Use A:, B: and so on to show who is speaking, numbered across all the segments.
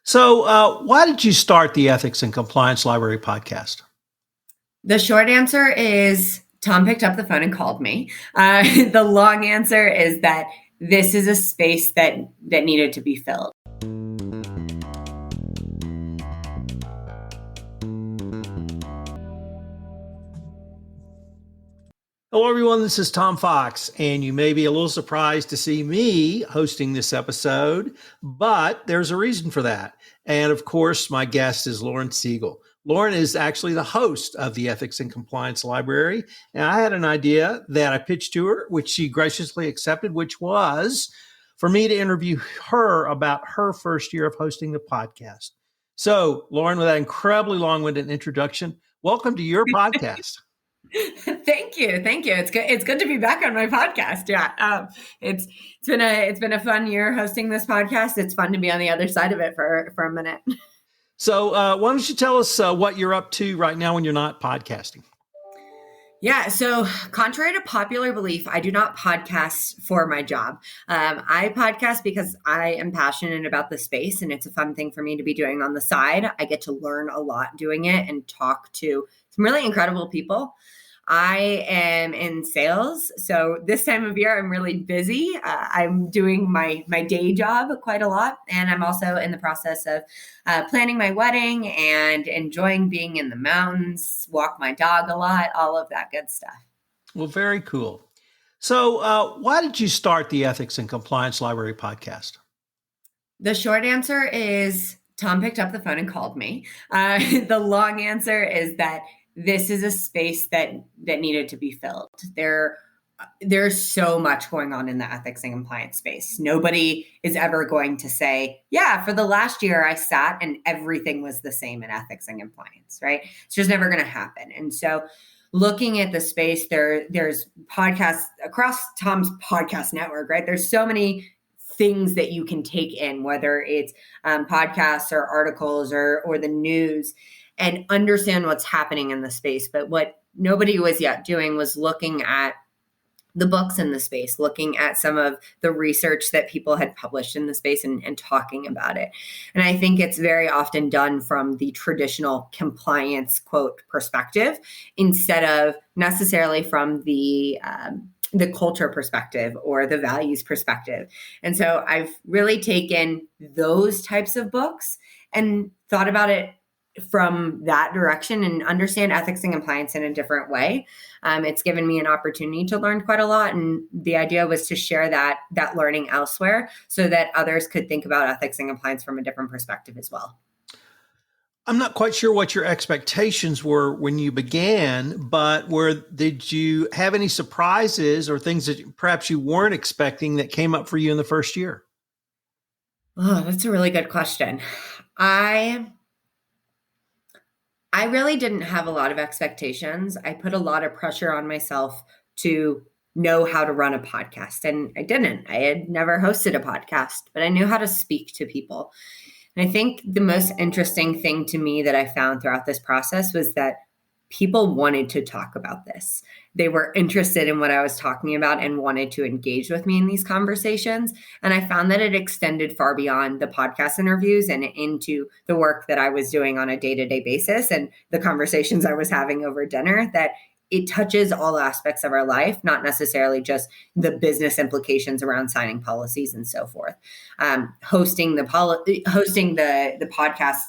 A: Why did you start the Ethics and Compliance Library podcast?
B: The short answer is Tom picked up the phone and called me. The long answer is that this is a space that needed to be filled.
A: Hello, everyone. This is Tom Fox, and you may be a little surprised to see me hosting this episode, but there's a reason for that. And of course, my guest is Lauren Seigel. Lauren is actually the host of the Ethics and Compliance Library, and I had an idea that I pitched to her, which she graciously accepted, which was for me to interview her about her first year of hosting the podcast. So, Lauren, with that incredibly long-winded introduction, welcome to your podcast.
B: Thank you. It's good to be back on my podcast. Yeah. It's been a fun year hosting this podcast. It's fun to be on the other side of it for a minute.
A: So why don't you tell us what you're up to right now when you're not podcasting?
B: Yeah. So contrary to popular belief, I do not podcast for my job. I podcast because I am passionate about the space and it's a fun thing for me to be doing on the side. I get to learn a lot doing it and talk to some really incredible people. I am in sales. So this time of year, I'm really busy. I'm doing my day job quite a lot. And I'm also in the process of planning my wedding and enjoying being in the mountains, walk my dog a lot, all of that good stuff.
A: Well, very cool. So why did you start the Ethics and Compliance Library podcast?
B: The short answer is Tom picked up the phone and called me. The long answer is that this is a space that needed to be filled. There's so much going on in the ethics and compliance space. Nobody is ever going to say, yeah, for the last year I sat and everything was the same in ethics and compliance, right? It's just never going to happen. And so looking at the space, there's podcasts across Tom's podcast network, right? There's so many things that you can take in, whether it's podcasts or articles or the news, and understand what's happening in the space. But what nobody was yet doing was looking at the books in the space, looking at some of the research that people had published in the space and talking about it. And I think it's very often done from the traditional compliance quote perspective instead of necessarily from the culture perspective or the values perspective. And so I've really taken those types of books and thought about it from that direction and understand ethics and compliance in a different way. It's given me an opportunity to learn quite a lot. And the idea was to share that learning elsewhere so that others could think about ethics and compliance from a different perspective as well.
A: I'm not quite sure what your expectations were when you began, but did you have any surprises or things that perhaps you weren't expecting that came up for you in the first year?
B: Oh, that's a really good question. I really didn't have a lot of expectations. I put a lot of pressure on myself to know how to run a podcast, and I didn't. I had never hosted a podcast, but I knew how to speak to people. And I think the most interesting thing to me that I found throughout this process was that people wanted to talk about this. They were interested in what I was talking about and wanted to engage with me in these conversations. And I found that it extended far beyond the podcast interviews and into the work that I was doing on a day-to-day basis and the conversations I was having over dinner, that it touches all aspects of our life, not necessarily just the business implications around signing policies and so forth. Hosting the podcast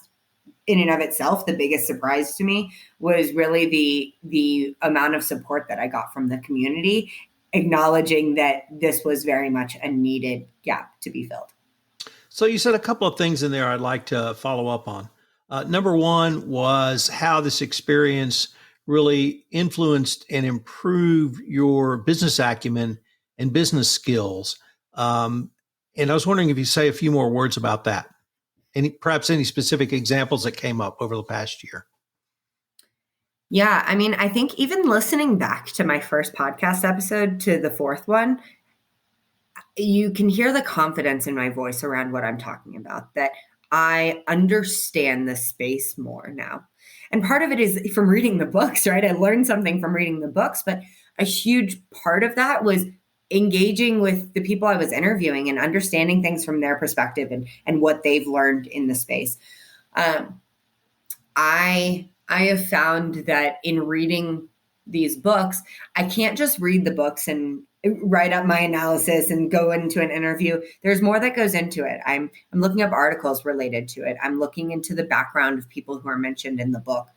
B: in and of itself, the biggest surprise to me was really the amount of support that I got from the community, acknowledging that this was very much a needed gap to be filled.
A: So you said a couple of things in there I'd like to follow up on. Number one was how this experience really influenced and improved your business acumen and business skills. And I was wondering if you say a few more words about that. Perhaps any specific examples that came up over the past year?
B: Yeah, I mean, I think even listening back to my first podcast episode to the fourth one, you can hear the confidence in my voice around what I'm talking about, that I understand the space more now. And part of it is from reading the books, right? I learned something from reading the books, but a huge part of that was engaging with the people I was interviewing and understanding things from their perspective and what they've learned in the space. I have found that in reading these books, I can't just read the books and write up my analysis and go into an interview. There's more that goes into it. I'm looking up articles related to it. I'm looking into the background of people who are mentioned in the book.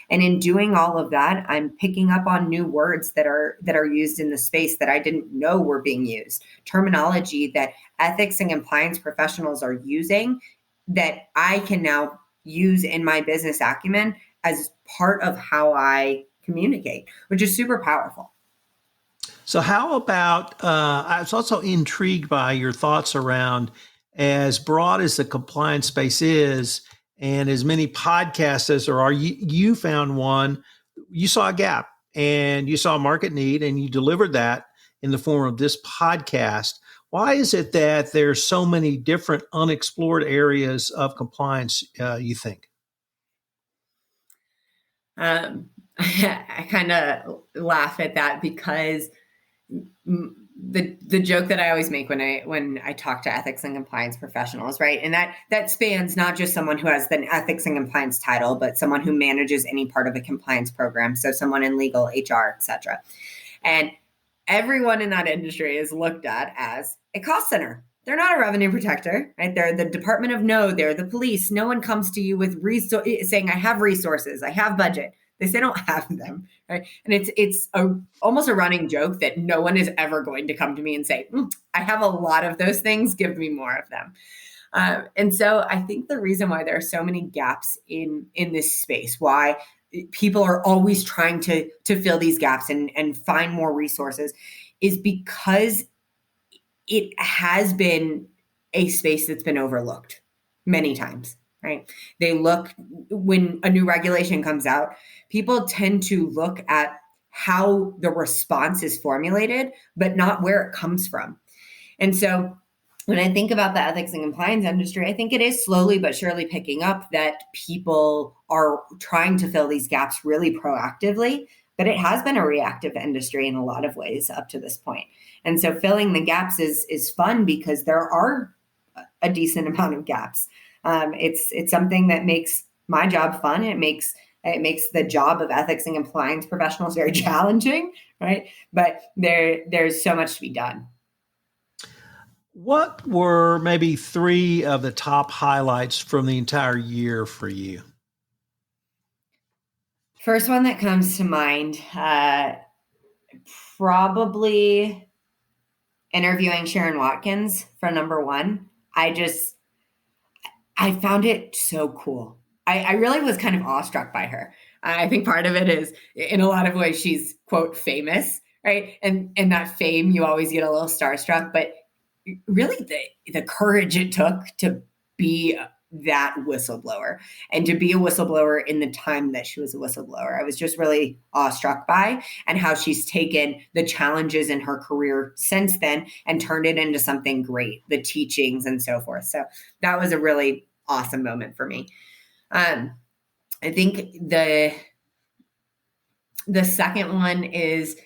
B: And in doing all of that, I'm picking up on new words that are used in the space that I didn't know were being used. Terminology that ethics and compliance professionals are using that I can now use in my business acumen as part of how I communicate, which is super powerful.
A: So how about, I was also intrigued by your thoughts around, as broad as the compliance space is, and as many podcasts as there are, you found one, you saw a gap and you saw a market need and you delivered that in the form of this podcast. Why is it that there's so many different unexplored areas of compliance, you think?
B: I kind of laugh at that because the joke that I always make when I talk to ethics and compliance professionals, right? And that spans not just someone who has the ethics and compliance title, but someone who manages any part of a compliance program. So someone in legal, HR, et cetera. And everyone in that industry is looked at as a cost center. They're not a revenue protector, right? They're the Department of No, they're the police. No one comes to you with saying, I have resources, I have budget. They say don't have them, right? And it's almost a running joke that no one is ever going to come to me and say, I have a lot of those things, give me more of them. And so I think the reason why there are so many gaps in this space, why people are always trying to fill these gaps and find more resources, is because it has been a space that's been overlooked many times, right? They look, when a new regulation comes out, people tend to look at how the response is formulated, but not where it comes from. And so when I think about the ethics and compliance industry, I think it is slowly but surely picking up that people are trying to fill these gaps really proactively, but it has been a reactive industry in a lot of ways up to this point. And so filling the gaps is fun because there are a decent amount of gaps. It's something that makes my job fun. It makes the job of ethics and compliance professionals very challenging, right? But there's so much to be done.
A: What were maybe 3 of the top highlights from the entire year for you?
B: First one that comes to mind, probably interviewing Sharon Watkins for number 1. I found it so cool. I really was kind of awestruck by her. I think part of it is, in a lot of ways, she's, quote, famous, right? And that fame, you always get a little starstruck, but really the courage it took to be that whistleblower and to be a whistleblower in the time that she was a whistleblower. I was just really awestruck by, and how she's taken the challenges in her career since then and turned it into something great, the teachings and so forth. So that was a really awesome moment for me. I think the second one is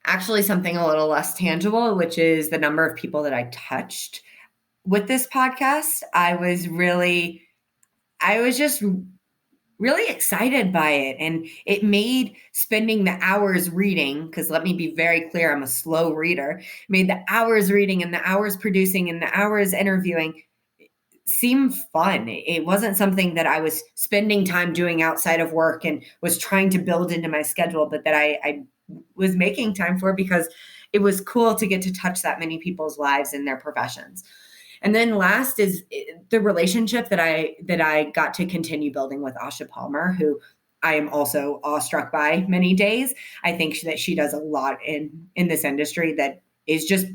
B: actually something a little less tangible, which is the number of people that I touched with this podcast. I was just really excited by it. And it made spending the hours reading, because let me be very clear, I'm a slow reader, made the hours reading and the hours producing and the hours interviewing seem fun. It wasn't something that I was spending time doing outside of work and was trying to build into my schedule, but that I was making time for because it was cool to get to touch that many people's lives in their professions. And then last is the relationship that I got to continue building with Asha Palmer, who I am also awestruck by many days. I think that she does a lot in this industry that is just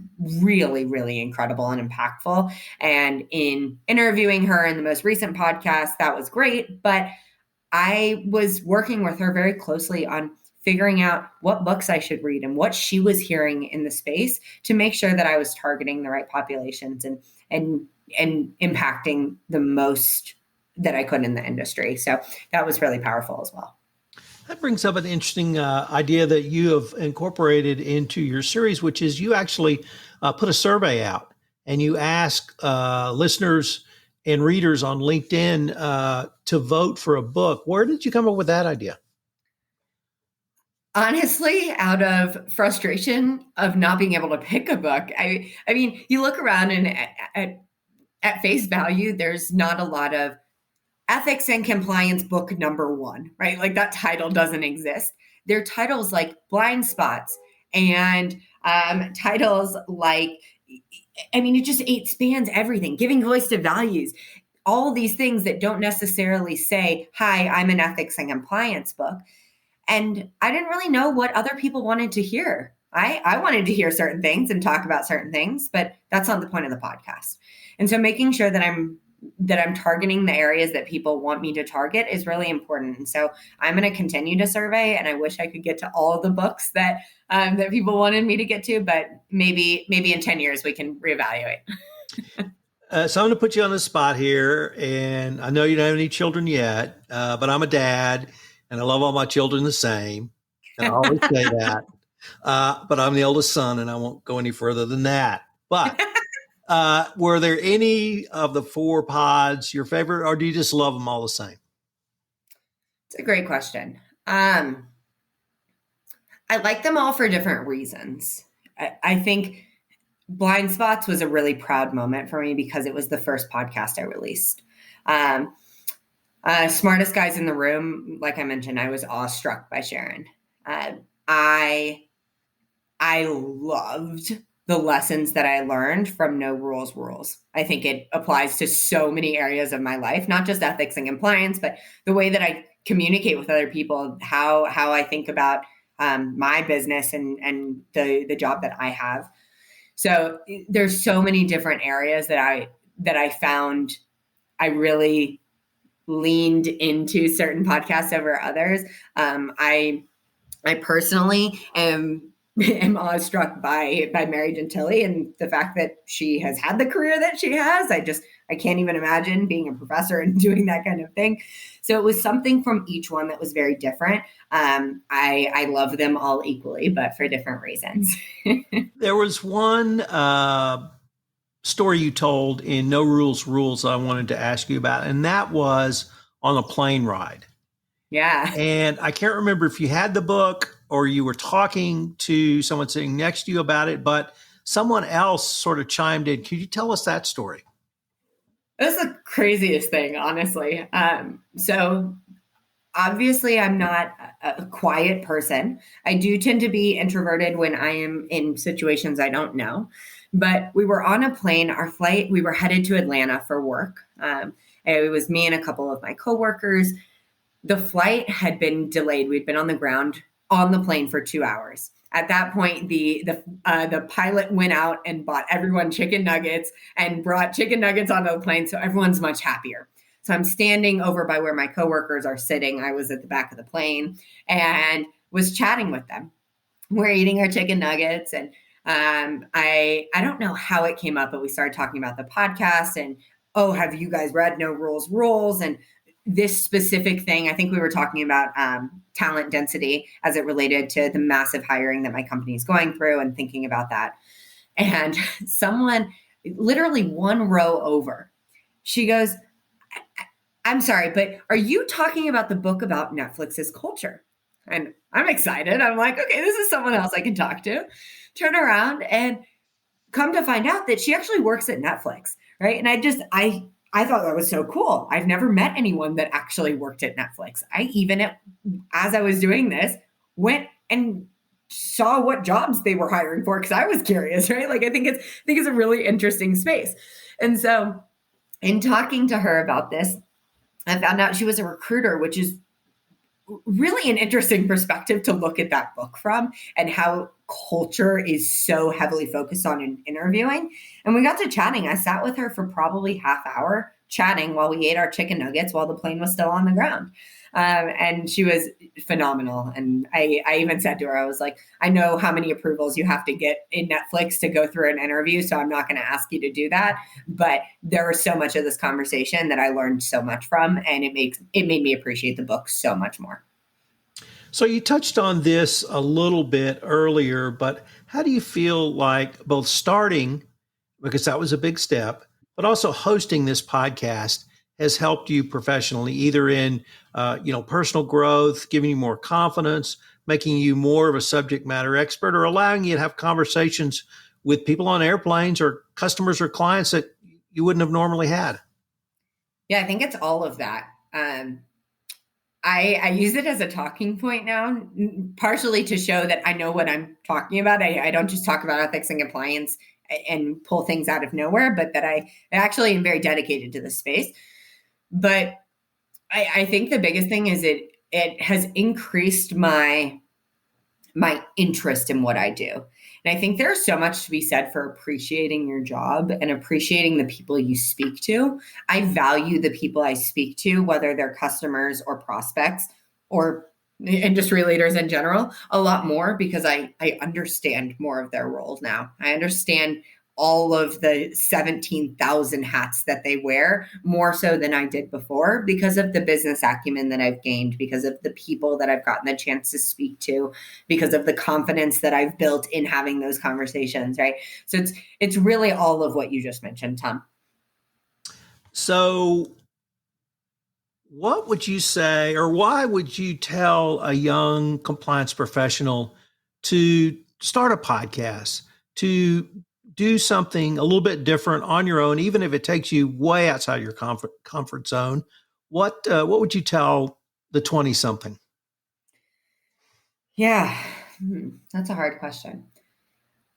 B: really, really incredible and impactful. And in interviewing her in the most recent podcast, that was great. But I was working with her very closely on figuring out what books I should read and what she was hearing in the space to make sure that I was targeting the right populations and impacting the most that I could in the industry. So that was really powerful as well.
A: That brings up an interesting idea that you have incorporated into your series, which is you actually put a survey out and you ask listeners and readers on LinkedIn to vote for a book. Where did you come up with that idea?
B: Honestly, out of frustration of not being able to pick a book. I mean, you look around and at face value, there's not a lot of ethics and compliance book number one, right? Like that title doesn't exist. There are titles like blind spots and titles like, I mean, it spans everything, giving voice to values, all these things that don't necessarily say, hi, I'm an ethics and compliance book. And I didn't really know what other people wanted to hear. I wanted to hear certain things and talk about certain things, but that's not the point of the podcast. And so making sure that I'm targeting the areas that people want me to target is really important. And so I'm going to continue to survey, and I wish I could get to all of the books that that people wanted me to get to, but maybe in 10 years we can reevaluate.
A: So I'm going to put you on the spot here, and I know you don't have any children yet, but I'm a dad, and I love all my children the same, and I always say that. But I'm the oldest son, and I won't go any further than that. But were there any of the 4 pods your favorite, or do you just love them all the same?
B: It's a great question. I like them all for different reasons. I think Blind Spots was a really proud moment for me because it was the first podcast I released. Smartest Guys in the Room, like I mentioned, I was awestruck by Sharon. I loved the lessons that I learned from No Rules Rules. I think it applies to so many areas of my life, not just ethics and compliance, but the way that I communicate with other people, how I think about my business and the job that I have. So there's so many different areas that I found I really leaned into certain podcasts over others. I personally am awestruck by Mary Gentili and the fact that she has had the career that she has. I can't even imagine being a professor and doing that kind of thing. So it was something from each one that was very different. I love them all equally, but for different reasons.
A: There was one story you told in No Rules Rules I wanted to ask you about, and that was on a plane ride.
B: Yeah.
A: And I can't remember if you had the book or you were talking to someone sitting next to you about it, but someone else sort of chimed in. Could you tell us that story?
B: It was the craziest thing, honestly. So obviously I'm not a quiet person. I do tend to be introverted when I am in situations I don't know. But we were on a plane, our flight, we were headed to Atlanta for work. It was me and a couple of my coworkers. The flight had been delayed. We'd been on the ground on the plane for 2 hours. At that point, the pilot went out and bought everyone chicken nuggets and brought chicken nuggets onto the plane, so everyone's much happier. So I'm standing over by where my coworkers are sitting. I was at the back of the plane and was chatting with them. We're eating our chicken nuggets, and I don't know how it came up, but we started talking about the podcast and, oh, have you guys read No Rules Rules? And this specific thing, I think we were talking about talent density as it related to the massive hiring that my company is going through and thinking about that. And someone literally one row over, she goes, I'm sorry, but are you talking about the book about Netflix's culture? And I'm excited. I'm like, okay, this is someone else I can talk to. Turn around and come to find out that she actually works at Netflix, right? And I thought that was so cool. I've never met anyone that actually worked at Netflix. I even, as I was doing this, went and saw what jobs they were hiring for because I was curious, right? Like I think it's a really interesting space. And so in talking to her about this, I found out she was a recruiter, which is really an interesting perspective to look at that book from and how culture is so heavily focused on in interviewing. And we got to chatting. I sat with her for probably half hour chatting while we ate our chicken nuggets while the plane was still on the ground. And she was phenomenal. And I even said to her, I was like, I know how many approvals you have to get in Netflix to go through an interview, so I'm not going to ask you to do that. But there was so much of this conversation that I learned so much from, and it made me appreciate the book so much more.
A: So you touched on this a little bit earlier, but how do you feel like both starting, because that was a big step, but also hosting this podcast has helped you professionally, either in personal growth, giving you more confidence, making you more of a subject matter expert, or allowing you to have conversations with people on airplanes or customers or clients that you wouldn't have normally had?
B: Yeah, I think it's all of that. I use it as a talking point now, partially to show that I know what I'm talking about. I don't just talk about ethics and compliance and pull things out of nowhere, but that I actually am very dedicated to this space. But I think the biggest thing is it has increased my interest in what I do. And I think there's so much to be said for appreciating your job and appreciating the people you speak to. I value the people I speak to, whether they're customers or prospects or industry leaders in general, a lot more because I understand more of their role now. I understand all of the 17,000 hats that they wear more so than I did before because of the business acumen that I've gained, because of the people that I've gotten the chance to speak to, because of the confidence that I've built in having those conversations, right? So it's really all of what you just mentioned, Tom.
A: So what would you say, or why would you tell a young compliance professional to start a podcast, to do something a little bit different on your own, even if it takes you way outside your comfort zone? What would you tell the 20-something?
B: Yeah, that's a hard question.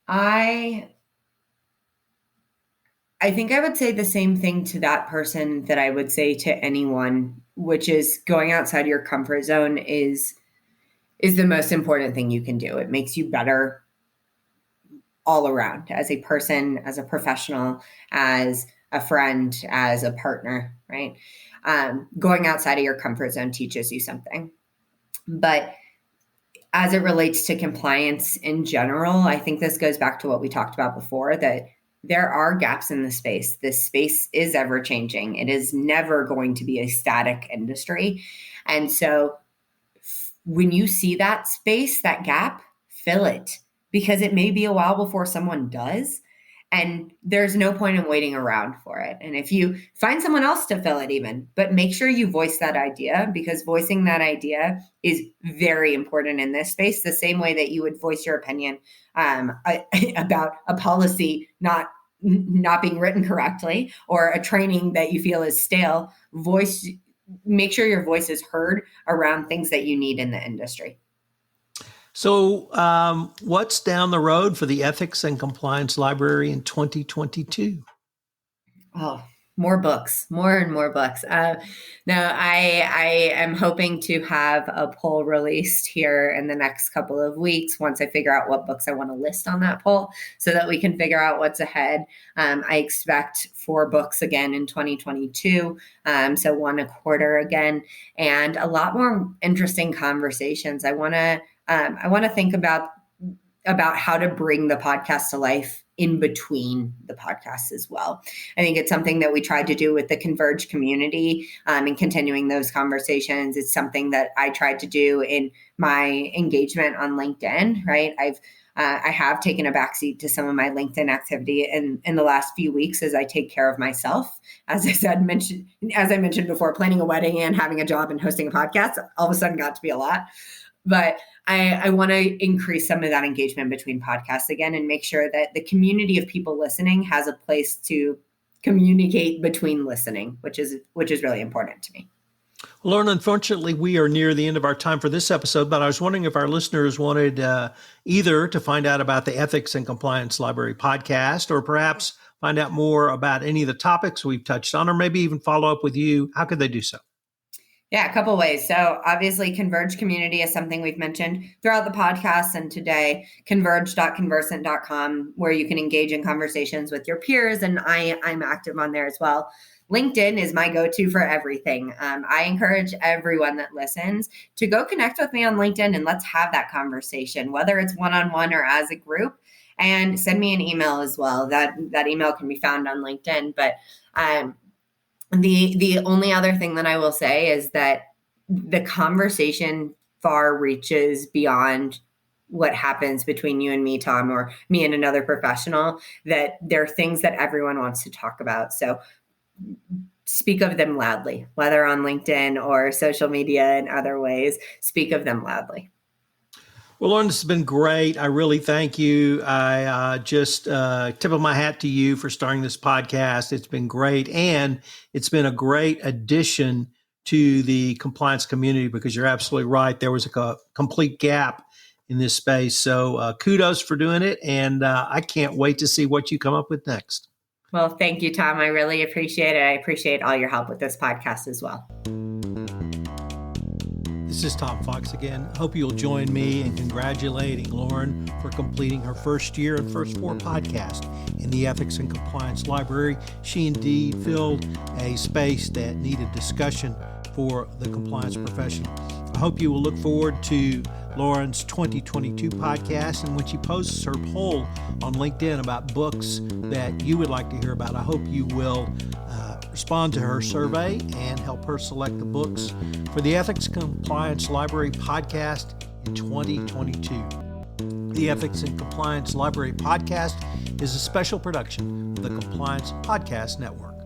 B: I think I would say the same thing to that person that I would say to anyone, which is going outside your comfort zone is the most important thing you can do. It makes you better all around as a person, as a professional, as a friend, as a partner, right? Going outside of your comfort zone teaches you something. But as it relates to compliance in general, I think this goes back to what we talked about before, that there are gaps in the space. This space is ever changing. It is never going to be a static industry. And so when you see that space, that gap, fill it, because it may be a while before someone does. And there's no point in waiting around for it. And if you find someone else to fill it even, but make sure you voice that idea, because voicing that idea is very important in this space, the same way that you would voice your opinion about a policy not being written correctly or a training that you feel is stale. Make sure your voice is heard around things that you need in the industry.
A: So what's down the road for the Ethics and Compliance Library in 2022?
B: Oh, more books, more and more books. No, I am hoping to have a poll released here in the next couple of weeks once I figure out what books I want to list on that poll so that we can figure out what's ahead. I expect 4 books again in 2022, so 1 a quarter again, and a lot more interesting conversations. I want to think about how to bring the podcast to life in between the podcasts as well. I think it's something that we tried to do with the Converge community and continuing those conversations. It's something that I tried to do in my engagement on LinkedIn, right? I have taken a backseat to some of my LinkedIn activity in the last few weeks as I take care of myself. As I mentioned before, planning a wedding and having a job and hosting a podcast all of a sudden got to be a lot. But I want to increase some of that engagement between podcasts again and make sure that the community of people listening has a place to communicate between listening, which is really important to me.
A: Lauren, unfortunately, we are near the end of our time for this episode, but I was wondering if our listeners wanted either to find out about the Ethics and Compliance Library podcast, or perhaps find out more about any of the topics we've touched on, or maybe even follow up with you. How could they do so?
B: Yeah, a couple of ways. So obviously Converge community is something we've mentioned throughout the podcast and today, converge.conversant.com, where you can engage in conversations with your peers. And I'm active on there as well. LinkedIn is my go-to for everything. I encourage everyone that listens to go connect with me on LinkedIn and let's have that conversation, whether it's one-on-one or as a group, and send me an email as well. That email can be found on LinkedIn. But the only other thing that I will say is that the conversation far reaches beyond what happens between you and me, Tom, or me and another professional, that there are things that everyone wants to talk about. So speak of them loudly, whether on LinkedIn or social media and other ways, speak of them loudly.
A: Well, Lauren, this has been great. I really thank you. I just tip of my hat to you for starting this podcast. It's been great. And it's been a great addition to the compliance community, because you're absolutely right. There was a complete gap in this space. So kudos for doing it. And I can't wait to see what you come up with next.
B: Well, thank you, Tom. I really appreciate it. I appreciate all your help with this podcast as well.
A: This is Tom Fox again. Hope you'll join me in congratulating Lauren for completing her first year and first 4 podcasts in the Ethics and Compliance Library. She indeed filled a space that needed discussion for the compliance professional. I hope you will look forward to Lauren's 2022 podcast, and when she posts her poll on LinkedIn about books that you would like to hear about, I hope you will respond to her survey and help her select the books for the Ethics and Compliance Library podcast in 2022. The Ethics and Compliance Library podcast is a special production of the Compliance Podcast Network.